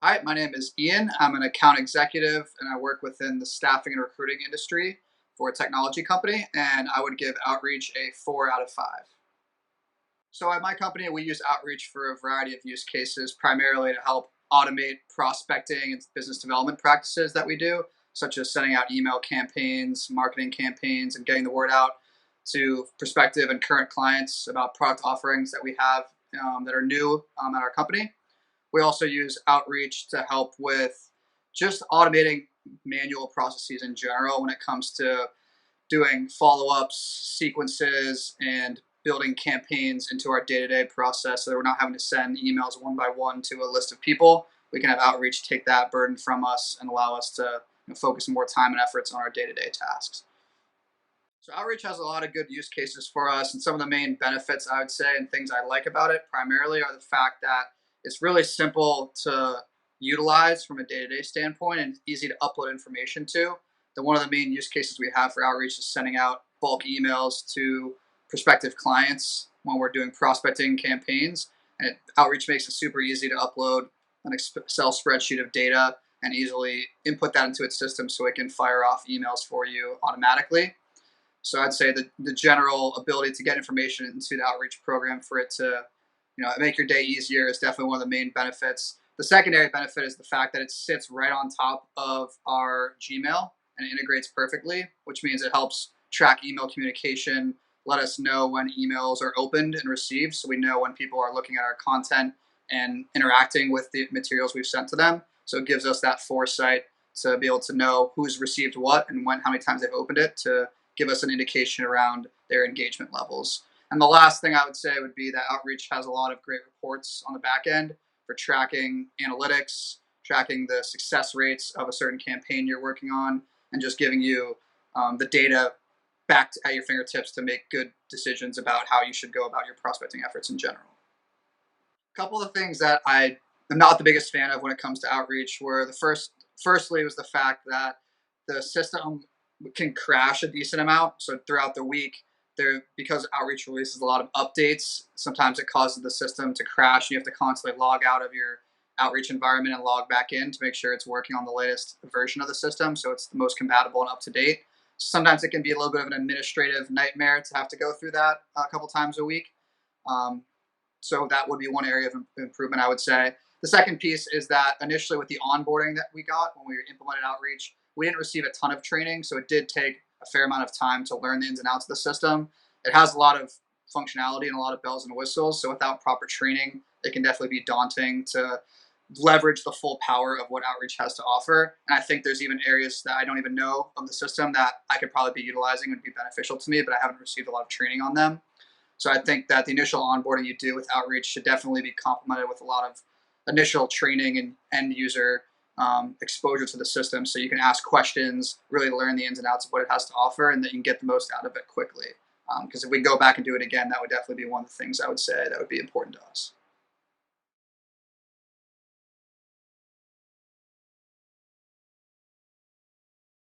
Hi, my name is Ian. I'm an account executive and I work within the staffing and recruiting industry for a technology company, and I would give outreach a 4 out of 5. So at my company, we use outreach for a variety of use cases, primarily to help automate prospecting and business development practices that we do, such as sending out email campaigns, marketing campaigns, and getting the word out to prospective and current clients about product offerings that we have that are new at our company. We also use outreach to help with just automating manual processes in general when it comes to doing follow-ups, sequences, and building campaigns into our day-to-day process so that we're not having to send emails one by one to a list of people. We can have outreach take that burden from us and allow us to focus more time and efforts on our day-to-day tasks. So outreach has a lot of good use cases for us, and some of the main benefits I would say and things I like about it primarily are the fact that it's really simple to utilize from a day-to-day standpoint and easy to upload information to. One of the main use cases we have for outreach is sending out bulk emails to prospective clients when we're doing prospecting campaigns. And outreach makes it super easy to upload an Excel spreadsheet of data and easily input that into its system so it can fire off emails for you automatically. So I'd say the general ability to get information into the outreach program for it to, make your day easier is definitely one of the main benefits. The secondary benefit is the fact that it sits right on top of our Gmail and it integrates perfectly, which means it helps track email communication, let us know when emails are opened and received, so we know when people are looking at our content and interacting with the materials we've sent to them. So it gives us that foresight to be able to know who's received what and how many times they've opened it to give us an indication around their engagement levels. And the last thing I would say would be that outreach has a lot of great reports on the back end for tracking analytics, tracking the success rates of a certain campaign you're working on, and just giving you the data back at your fingertips to make good decisions about how you should go about your prospecting efforts in general. A couple of things that I am not the biggest fan of when it comes to outreach were firstly was the fact that the system can crash a decent amount. So throughout the week, because outreach releases a lot of updates, sometimes it causes the system to crash. You have to constantly log out of your outreach environment and log back in to make sure it's working on the latest version of the system, so it's the most compatible and up to date. Sometimes it can be a little bit of an administrative nightmare to have to go through that a couple times a week. Um, so that would be one area of improvement, I would say. The second piece is that initially with the onboarding that we got when we implemented outreach, we didn't receive a ton of training, so it did take a fair amount of time to learn the ins and outs of the system. It has a lot of functionality and a lot of bells and whistles, so without proper training, it can definitely be daunting to leverage the full power of what outreach has to offer. And I think there's even areas that I don't even know of the system that I could probably be utilizing and be beneficial to me, but I haven't received a lot of training on them. So I think that the initial onboarding you do with outreach should definitely be complemented with a lot of initial training and end user exposure to the system, so you can ask questions, really learn the ins and outs of what it has to offer, and that you can get the most out of it quickly. Because if we go back and do it again, that would definitely be one of the things I would say that would be important to us.